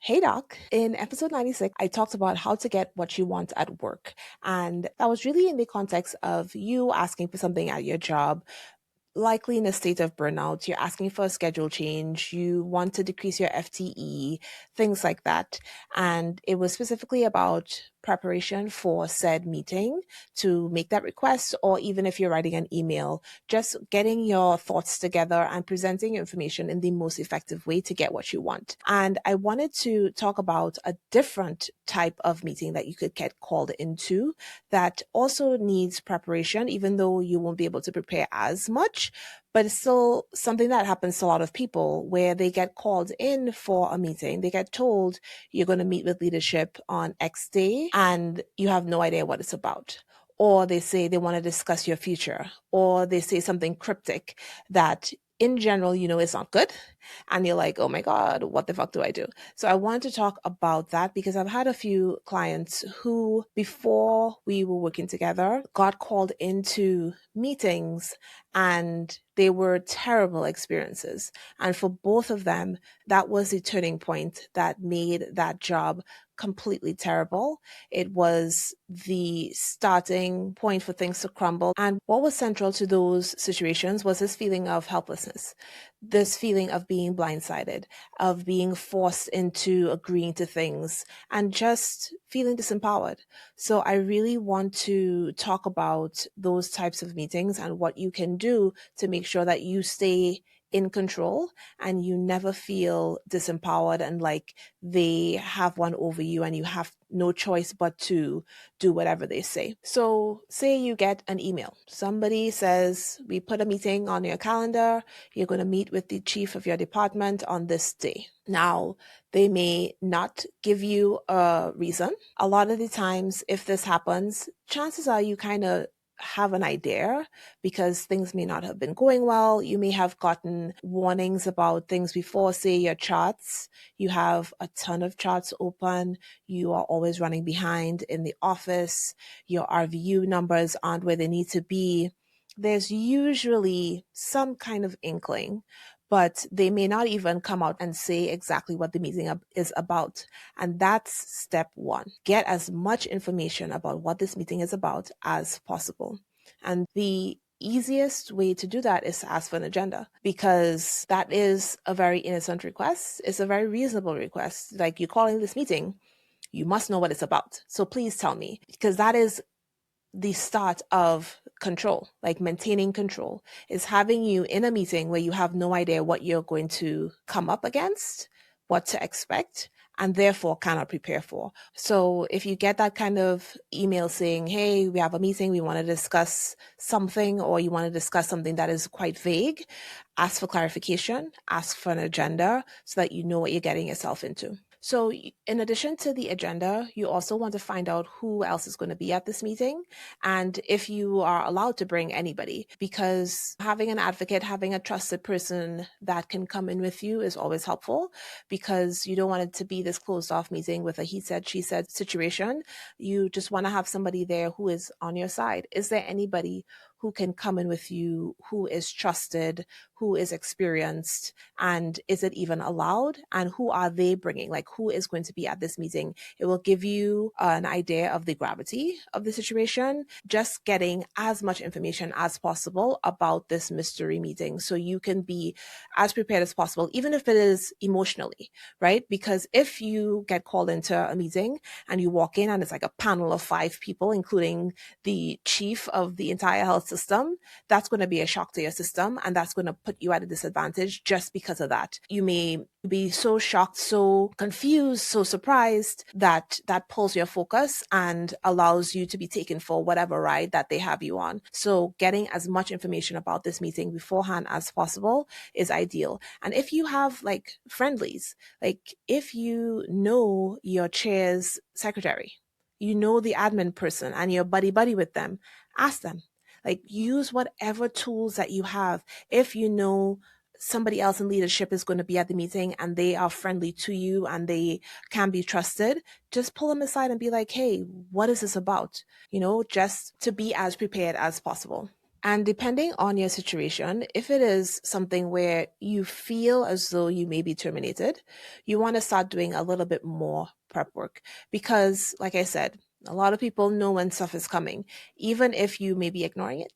Hey Doc, in episode 96, I talked about how to get what you want at work. And that was really in the context of you asking for something at your job, likely in a state of burnout. You're asking for a schedule change. You want to decrease your FTE, things like that. And it was specifically about preparation for said meeting to make that request, or even if you're writing an email, just getting your thoughts together and presenting information in the most effective way to get what you want. And I wanted to talk about a different type of meeting that you could get called into that also needs preparation, even though you won't be able to prepare as much. But it's still something that happens to a lot of people where they get called in for a meeting. They get told you're going to meet with leadership on X day and you have no idea what it's about. Or they say they want to discuss your future, or they say something cryptic that in general, you know, it's not good. And you're like, oh my God, what the fuck do I do? So I wanted to talk about that because I've had a few clients who, before we were working together, got called into meetings and they were terrible experiences. And for both of them, that was the turning point that made that job completely terrible. It was the starting point for things to crumble. And what was central to those situations was this feeling of helplessness, this feeling of being blindsided, of being forced into agreeing to things, and just feeling disempowered. So I really want to talk about those types of meetings and what you can do to make sure that you stay in control and you never feel disempowered and like they have one over you and you have no choice but to do whatever they say. So say you get an email. Somebody says, we put a meeting on your calendar. You're going to meet with the chief of your department on this day. Now, they may not give you a reason. A lot of the times, if this happens, chances are you kind of have an idea because things may not have been going well. You may have gotten warnings about things before, say your charts. You have a ton of charts open. You are always running behind in the office. Your RVU numbers aren't where they need to be. There's usually some kind of inkling, but they may not even come out and say exactly what the meeting is about. And that's step one. Get as much information about what this meeting is about as possible. And the easiest way to do that is to ask for an agenda because that is a very innocent request. It's a very reasonable request. Like, you're calling this meeting, you must know what it's about. So please tell me, because that is the start of control, like maintaining control, is having you in a meeting where you have no idea what you're going to come up against, what to expect, and therefore cannot prepare for. So if you get that kind of email saying, hey, we have a meeting, we want to discuss something, or you want to discuss something that is quite vague, ask for clarification, ask for an agenda so that you know what you're getting yourself into. So in addition to the agenda, you also want to find out who else is going to be at this meeting and if you are allowed to bring anybody, because having an advocate, having a trusted person that can come in with you is always helpful, because you don't want it to be this closed off meeting with a he said, she said situation. You just want to have somebody there who is on your side. Is there anybody who can come in with you, who is trusted, who is experienced, and is it even allowed? And who are they bringing? Like, who is going to be at this meeting? It will give you an idea of the gravity of the situation, just getting as much information as possible about this mystery meeting so you can be as prepared as possible, even if it is emotionally, right? Because if you get called into a meeting and you walk in and it's like a panel of 5 people, including the chief of the entire health system, that's going to be a shock to your system, and that's going to put you at a disadvantage just because of that. You may be so shocked, so confused, so surprised that that pulls your focus and allows you to be taken for whatever ride that they have you on. So getting as much information about this meeting beforehand as possible is ideal. And if you have like friendlies, like if you know your chair's secretary, you know the admin person and you're buddy buddy with them, ask them. Like, use whatever tools that you have. If you know somebody else in leadership is going to be at the meeting and they are friendly to you and they can be trusted, just pull them aside and be like, hey, what is this about? You know, just to be as prepared as possible. And depending on your situation, if it is something where you feel as though you may be terminated, you want to start doing a little bit more prep work. Because, like I said, a lot of people know when stuff is coming, even if you may be ignoring it.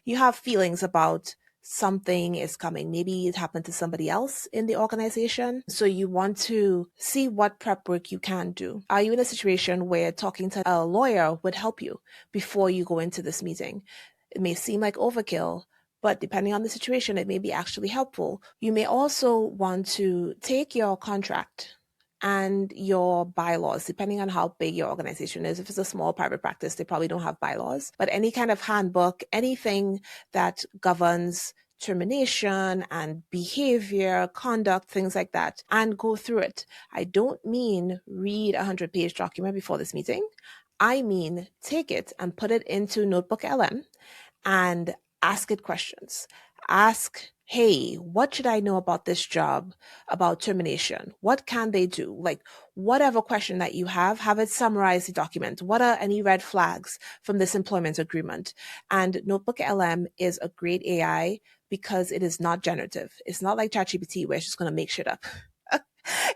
You have feelings about something is coming. Maybe it happened to somebody else in the organization. So you want to see what prep work you can do. Are you in a situation where talking to a lawyer would help you before you go into this meeting? It may seem like overkill, but depending on the situation, it may be actually helpful. You may also want to take your contract and your bylaws, depending on how big your organization is. If it's a small private practice, they probably don't have bylaws, but any kind of handbook, anything that governs termination and behavior, conduct, things like that, and go through it. I don't mean read a 100-page document before this meeting. I mean, take it and put it into Notebook LM and ask it questions. Ask, hey, what should I know about this job, about termination? What can they do? Like, whatever question that you have it summarize the document. What are any red flags from this employment agreement? And Notebook LM is a great AI because it is not generative. It's not like ChatGPT where it's just going to make shit up.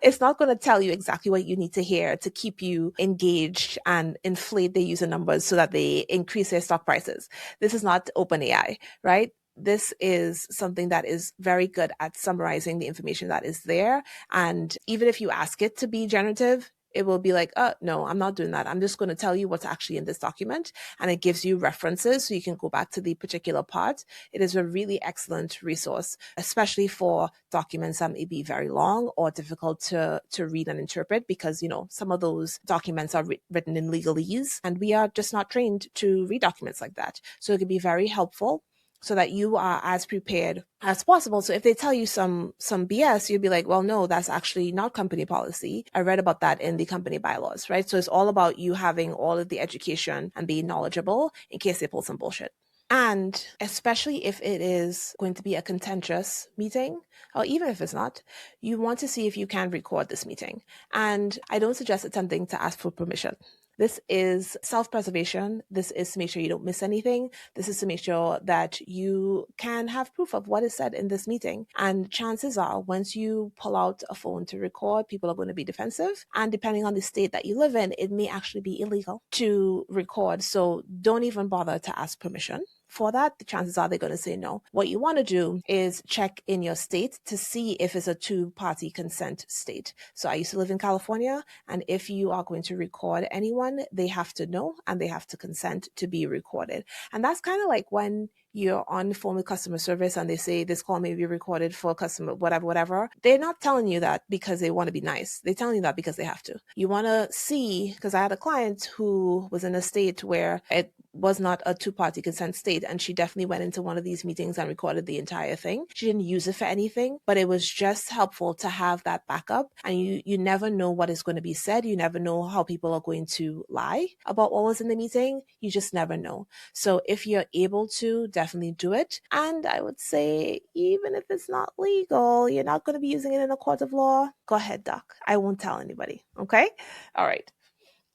It's not going to tell you exactly what you need to hear to keep you engaged and inflate their user numbers so that they increase their stock prices. This is not OpenAI, right? This is something that is very good at summarizing the information that is there. And even if you ask it to be generative, it will be like, oh, no, I'm not doing that. I'm just going to tell you what's actually in this document. And it gives you references so you can go back to the particular part. It is a really excellent resource, especially for documents that may be very long or difficult to read and interpret because, you know, some of those documents are written in legalese and we are just not trained to read documents like that. So it can be very helpful so that you are as prepared as possible. So if they tell you some BS, you'd be like, well, no, that's actually not company policy. I read about that in the company bylaws, right? So it's all about you having all of the education and being knowledgeable in case they pull some bullshit. And especially if it is going to be a contentious meeting, or even if it's not, you want to see if you can record this meeting. And I don't suggest attempting to ask for permission. This is self-preservation. This is to make sure you don't miss anything. This is to make sure that you can have proof of what is said in this meeting. And chances are, once you pull out a phone to record, people are going to be defensive. And depending on the state that you live in, it may actually be illegal to record. So don't even bother to ask permission. For that, the chances are they're going to say no. What you want to do is check in your state to see if it's a two-party consent state. So I used to live in California, and if you are going to record anyone, they have to know and they have to consent to be recorded. And that's kind of like when you're on the phone with customer service and they say this call may be recorded for customer whatever. They're not telling you that because they want to be nice. They're telling you that because they have to. You want to see, because I had a client who was in a state where it was not a two-party consent state, and she definitely went into one of these meetings and recorded the entire thing. She didn't use it for anything, but it was just helpful to have that backup. And you never know what is going to be said. You never know how people are going to lie about what was in the meeting. You just never know. So if you're able to, definitely do it. And I would say, even if it's not legal, you're not going to be using it in a court of law, go ahead, doc. I won't tell anybody. Okay? All right.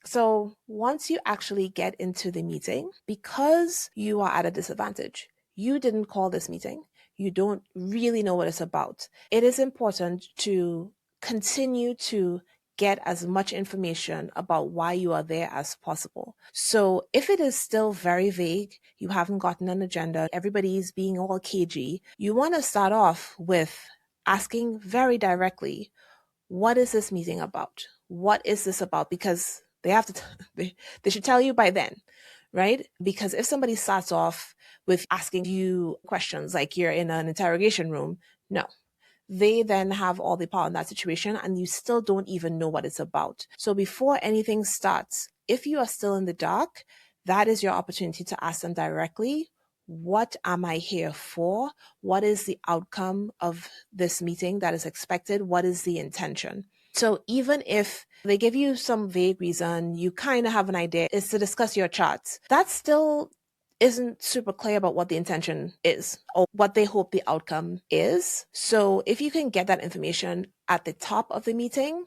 So once you actually get into the meeting, because you are at a disadvantage, you didn't call this meeting, you don't really know what it's about, it is important to continue to get as much information about why you are there as possible. So if it is still very vague, you haven't gotten an agenda, everybody's being all cagey, you want to start off with asking very directly, what is this meeting about? What is this about? Because they have to, they should tell you by then, right? Because if somebody starts off with asking you questions like you're in an interrogation room, no. They then have all the power in that situation and you still don't even know what it's about. So before anything starts, if you are still in the dark, that is your opportunity to ask them directly, what am I here for? What is the outcome of this meeting that is expected? What is the intention? So even if they give you some vague reason, you kind of have an idea, is to discuss your charts. That still isn't super clear about what the intention is or what they hope the outcome is. So if you can get that information at the top of the meeting,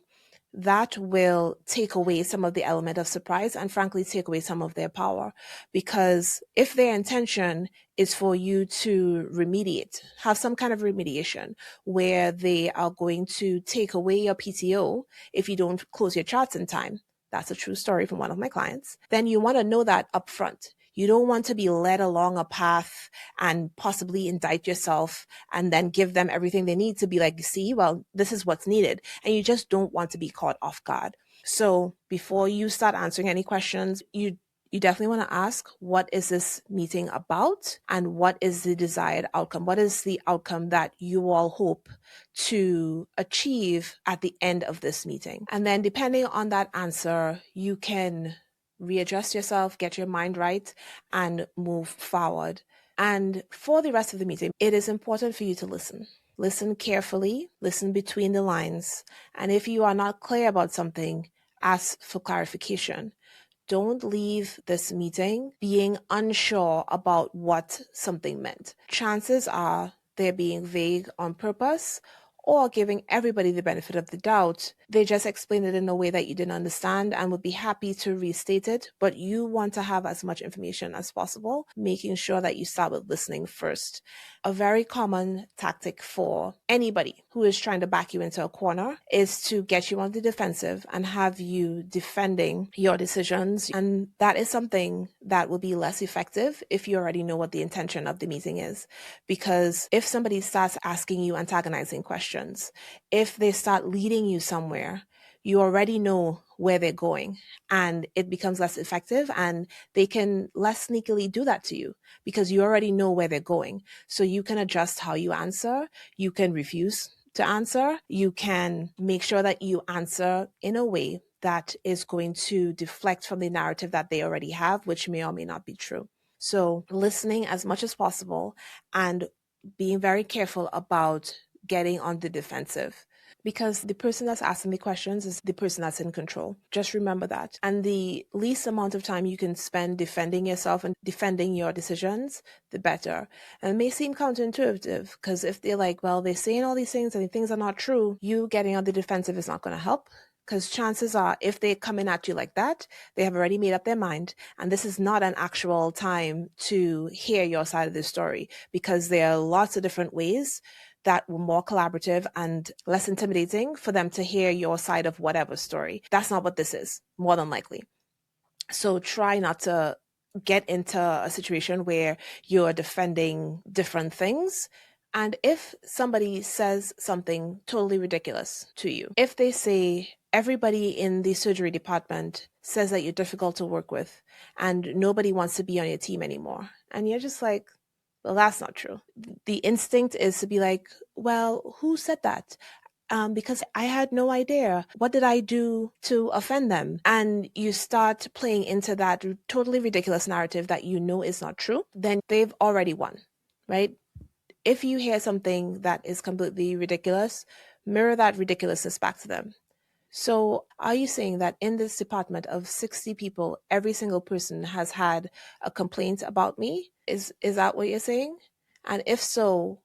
that will take away some of the element of surprise and frankly take away some of their power. Because if their intention is for you to remediate, have some kind of remediation where they are going to take away your PTO if you don't close your charts in time, that's a true story from one of my clients, then you want to know that upfront. You don't want to be led along a path and possibly indict yourself and then give them everything they need to be like, see, well, this is what's needed. And you just don't want to be caught off guard. So before you start answering any questions, you definitely want to ask, what is this meeting about? And what is the desired outcome? What is the outcome that you all hope to achieve at the end of this meeting? And then depending on that answer, you can readjust yourself, get your mind right, and move forward. And for the rest of the meeting, it is important for you to listen. Listen carefully, listen between the lines. And if you are not clear about something, ask for clarification. Don't leave this meeting being unsure about what something meant. Chances are they're being vague on purpose or giving everybody the benefit of the doubt. They just explained it in a way that you didn't understand and would be happy to restate it, but you want to have as much information as possible, making sure that you start with listening first. A very common tactic for anybody who is trying to back you into a corner is to get you on the defensive and have you defending your decisions. And that is something that will be less effective if you already know what the intention of the meeting is. Because if somebody starts asking you antagonizing questions, if they start leading you somewhere, you already know where they're going and it becomes less effective, and they can less sneakily do that to you because you already know where they're going. So you can adjust how you answer. You can refuse to answer. You can make sure that you answer in a way that is going to deflect from the narrative that they already have, which may or may not be true. So listening as much as possible and being very careful about getting on the defensive, because the person that's asking the questions is the person that's in control. Just remember that. And the least amount of time you can spend defending yourself and defending your decisions, the better. And it may seem counterintuitive because if they're like, well, they're saying all these things and the things are not true, you getting on the defensive is not going to help. Because chances are, if they're coming at you like that, they have already made up their mind. And this is not an actual time to hear your side of the story, because there are lots of different ways that were more collaborative and less intimidating for them to hear your side of whatever story. That's not what this is, more than likely. So try not to get into a situation where you're defending different things. And if somebody says something totally ridiculous to you, if they say, everybody in the surgery department says that you're difficult to work with and nobody wants to be on your team anymore, and you're just like, well, that's not true. The instinct is to be like, well, who said that? Because I had no idea. What did I do to offend them? And you start playing into that totally ridiculous narrative that you know is not true, then they've already won, right? If you hear something that is completely ridiculous, mirror that ridiculousness back to them. So are you saying that in this department of 60 people, every single person has had a complaint about me? Is that what you're saying? And if so,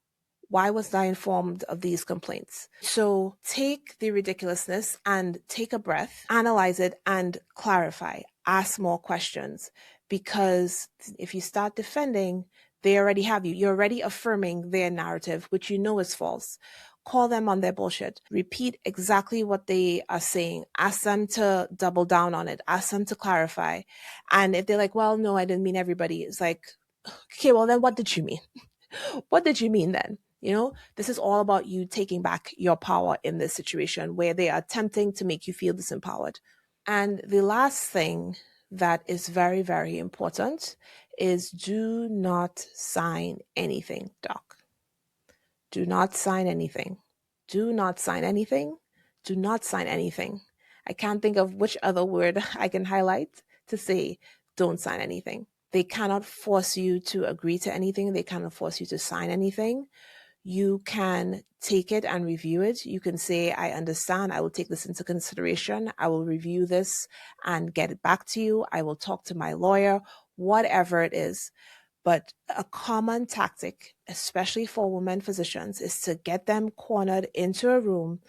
why was I informed of these complaints? So take the ridiculousness and take a breath, analyze it and clarify. Ask more questions, because if you start defending, they already have you. You're already affirming their narrative, which you know is false. Call them on their bullshit. Repeat exactly what they are saying. Ask them to double down on it. Ask them to clarify. And if they're like, well, no, I didn't mean everybody. It's like, okay, well, then what did you mean? What did you mean then? You know, this is all about you taking back your power in this situation where they are attempting to make you feel disempowered. And the last thing that is very, very important is do not sign anything, Doc. Do not sign anything. Do not sign anything. Do not sign anything. I can't think of which other word I can highlight to say don't sign anything. They cannot force you to agree to anything. They cannot force you to sign anything. You can take it and review it. You can say, I understand. I will take this into consideration. I will review this and get it back to you. I will talk to my lawyer, whatever it is. But a common tactic, especially for women physicians, is to get them cornered into a room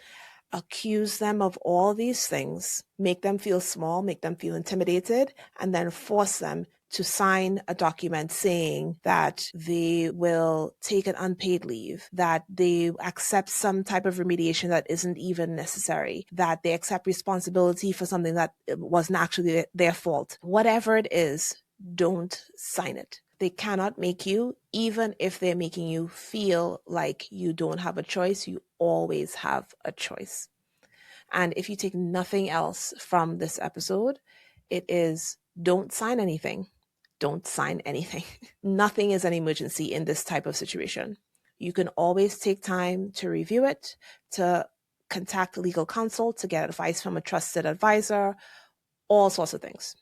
accuse them of all these things, make them feel small, make them feel intimidated, and then force them to sign a document saying that they will take an unpaid leave, that they accept some type of remediation that isn't even necessary, that they accept responsibility for something that wasn't actually their fault. Whatever it is, don't sign it. They cannot make you, even if they're making you feel like you don't have a choice, you always have a choice. And if you take nothing else from this episode, it is don't sign anything. Don't sign anything. Nothing is an emergency in this type of situation. You can always take time to review it, to contact legal counsel, to get advice from a trusted advisor, all sorts of things.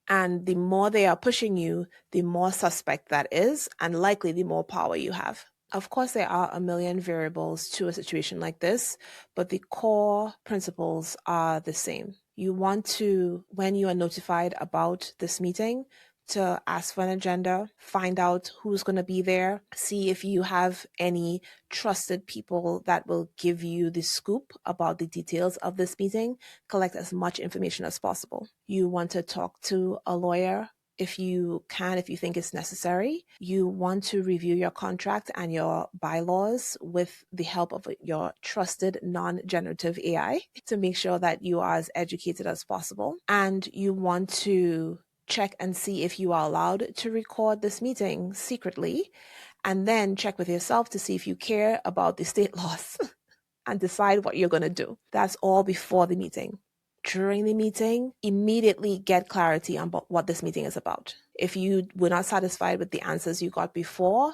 And the more they are pushing you, the more suspect that is, and likely the more power you have. Of course, there are a million variables to a situation like this, but the core principles are the same. You want to, when you are notified about this meeting, to ask for an agenda, find out who's going to be there, see if you have any trusted people that will give you the scoop about the details of this meeting. Collect as much information as possible. You want to talk to a lawyer if you can, if you think it's necessary. You want to review your contract and your bylaws with the help of your trusted non-generative AI to make sure that you are as educated as possible. And you want to check and see if you are allowed to record this meeting secretly, and then check with yourself to see if you care about the state laws and decide what you're going to do. That's all before the meeting. During the meeting, immediately get clarity on what this meeting is about. If you were not satisfied with the answers you got before,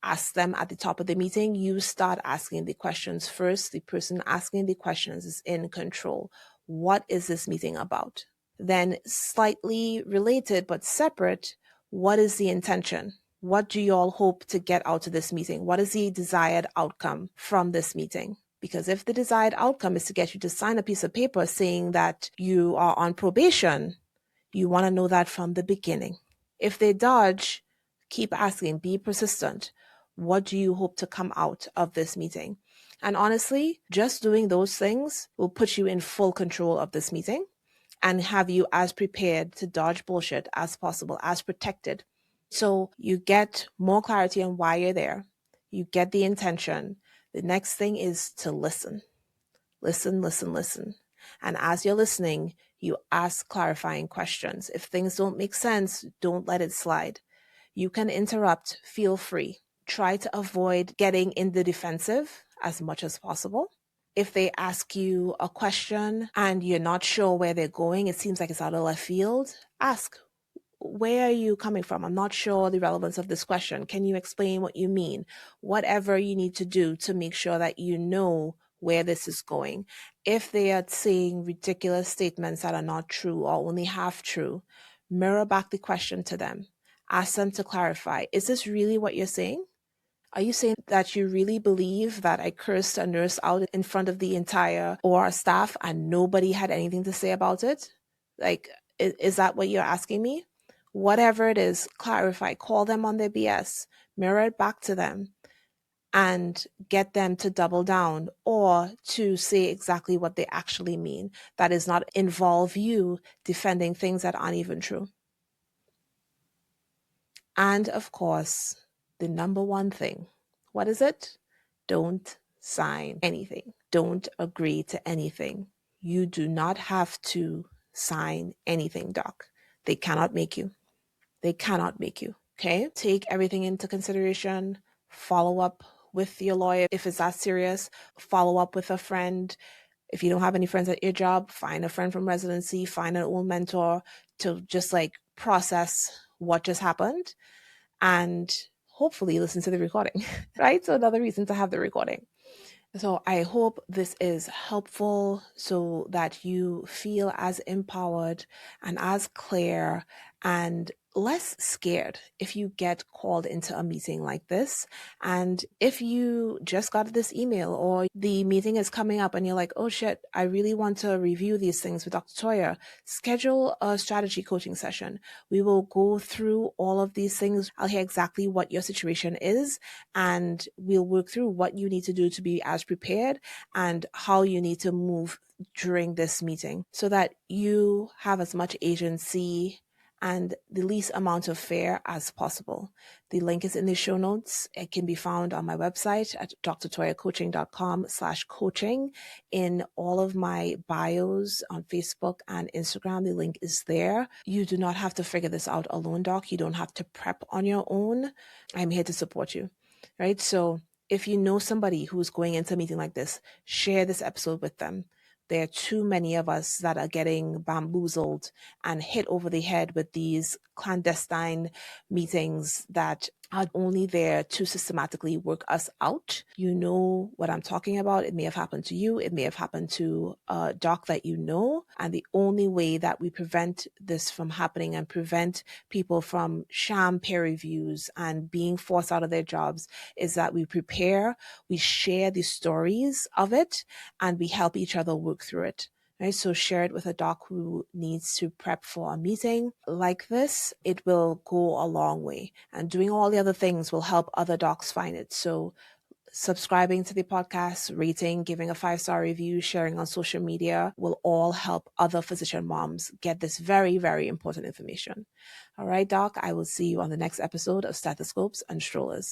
ask them at the top of the meeting. You start asking the questions first. The person asking the questions is in control. What is this meeting about? Then, slightly related but separate, what is the intention? What do you all hope to get out of this meeting? What is the desired outcome from this meeting? Because if the desired outcome is to get you to sign a piece of paper saying that you are on probation, you want to know that from the beginning. If they dodge, keep asking, be persistent. What do you hope to come out of this meeting? And honestly, just doing those things will put you in full control of this meeting and have you as prepared to dodge bullshit as possible, as protected. So you get more clarity on why you're there. You get the intention. The next thing is to listen. Listen, listen, listen. And as you're listening, you ask clarifying questions. If things don't make sense, don't let it slide. You can interrupt, feel free. Try to avoid getting in the defensive as much as possible. If they ask you a question and you're not sure where they're going, it seems like it's out of left field, ask, where are you coming from? I'm not sure the relevance of this question. Can you explain what you mean? Whatever you need to do to make sure that you know where this is going. If they are saying ridiculous statements that are not true or only half true, mirror back the question to them. Ask them to clarify. Is this really what you're saying? Are you saying that you really believe that I cursed a nurse out in front of the entire OR staff and nobody had anything to say about it? Like, is that what you're asking me? Whatever it is, clarify, call them on their BS, mirror it back to them, and get them to double down or to say exactly what they actually mean. That is not involve you defending things that aren't even true. And of course, the number one thing, what is it? Don't sign anything. Don't agree to anything. You do not have to sign anything, Doc. They cannot make you. They cannot make you. Okay? Take everything into consideration. Follow up with your lawyer if it's that serious. Follow up with a friend. If you don't have any friends at your job, find a friend from residency, find an old mentor to just like process what just happened and hopefully listen to the recording, right? So another reason to have the recording. So I hope this is helpful so that you feel as empowered and as clear and less scared if you get called into a meeting like this. And if you just got this email or the meeting is coming up and you're like, oh shit, I really want to review these things with Dr. Toya, schedule a strategy coaching session. We will go through all of these things. I'll hear exactly what your situation is, and we'll work through what you need to do to be as prepared and how you need to move during this meeting so that you have as much agency and the least amount of fear as possible. The link is in the show notes. It can be found on my website at drtoyacoaching.com/coaching. In all of my bios on Facebook and Instagram, the link is there. You do not have to figure this out alone, Doc. You don't have to prep on your own. I'm here to support you, right? So if you know somebody who's going into a meeting like this, share this episode with them. There are too many of us that are getting bamboozled and hit over the head with these clandestine meetings that are only there to systematically work us out. You know what I'm talking about. It may have happened to you. It may have happened to a doc that you know. And the only way that we prevent this from happening and prevent people from sham peer reviews and being forced out of their jobs is that we prepare, we share the stories of it, and we help each other work through it. Right, so share it with a doc who needs to prep for a meeting like this. It will go a long way, and doing all the other things will help other docs find it. So subscribing to the podcast, rating, giving a 5-star review, sharing on social media will all help other physician moms get this very, very important information. All right, Doc, I will see you on the next episode of Stethoscopes and Strollers.